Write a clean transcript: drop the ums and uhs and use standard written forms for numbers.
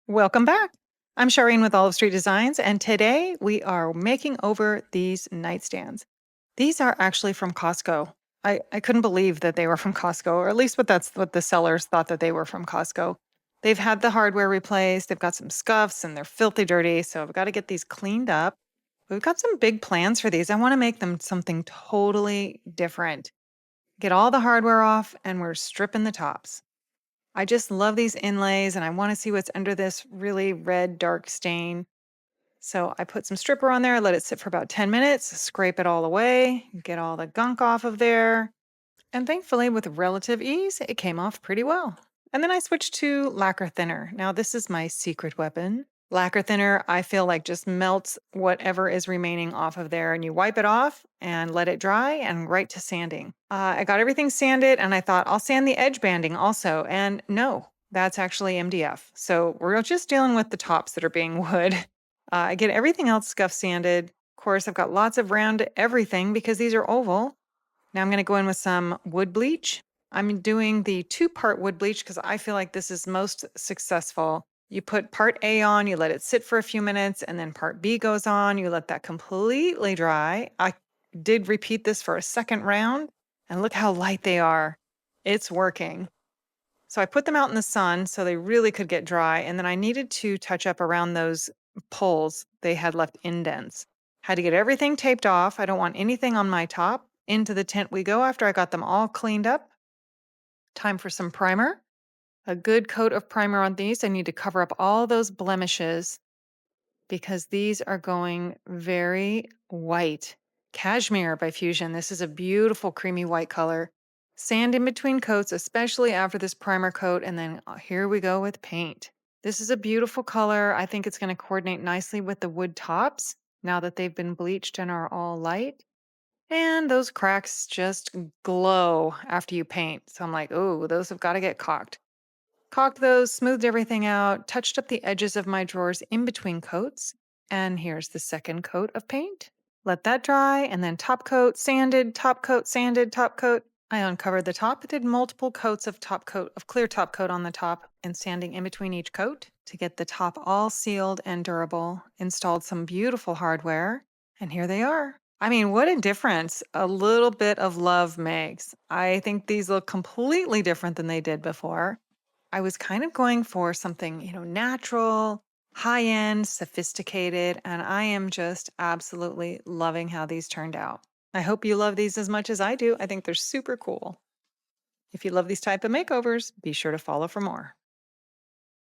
Welcome back. I'm Shireen with Olive Street Designs, and today we are making over these nightstands. These are actually from Costco. I couldn't believe that they were from Costco, or at least that's what the sellers thought that they were from Costco. They've had the hardware replaced, they've got some scuffs, and they're filthy dirty, so I've got to get these cleaned up. We've got some big plans for these. I want to make them something totally different. Get all the hardware off, and we're stripping the tops. I just love these inlays and I want to see what's under this really red dark stain. So I put some stripper on there, let it sit for about 10 minutes, scrape it all away, get all the gunk off of there. And thankfully, with relative ease, it came off pretty well. And then I switched to lacquer thinner. Now, this is my secret weapon. Lacquer thinner, I feel like just melts whatever is remaining off of there, and you wipe it off and let it dry and right to sanding. I got everything sanded and I thought I'll sand the edge banding also. And no, that's actually MDF. So we're just dealing with the tops that are being wood. I get everything else scuff sanded. Of course, I've got lots of round everything because these are oval. Now I'm going to go in with some wood bleach. I'm doing the two-part wood bleach because I feel like this is most successful. You put part A on, you let it sit for a few minutes, and then part B goes on. You let that completely dry. I did repeat this for a second round, and look how light they are. It's working. So I put them out in the sun so they really could get dry, and then I needed to touch up around those poles. They had left indents. Had to get everything taped off. I don't want anything on my top. Into the tent we go after I got them all cleaned up. Time for some primer. A good coat of primer on these. I need to cover up all those blemishes because these are going very white. Cashmere by Fusion. This is a beautiful creamy white color. Sand in between coats, especially after this primer coat, and then here we go with paint. This is a beautiful color. I think it's going to coordinate nicely with the wood tops now that they've been bleached and are all light. And those cracks just glow after you paint. So I'm like, oh, those have got to get caulked. Caulked those, smoothed everything out, touched up the edges of my drawers in between coats. And here's the second coat of paint. Let that dry, and then top coat, sanded, top coat, sanded, top coat. I uncovered the top, did multiple coats of top coat, of clear top coat on the top, and sanding in between each coat to get the top all sealed and durable. Installed some beautiful hardware, and here they are. I mean, what a difference a little bit of love makes. I think these look completely different than they did before. I was kind of going for something, natural, high end, sophisticated, and I am just absolutely loving how these turned out. I hope you love these as much as I do. I think they're super cool. If you love these type of makeovers, be sure to follow for more.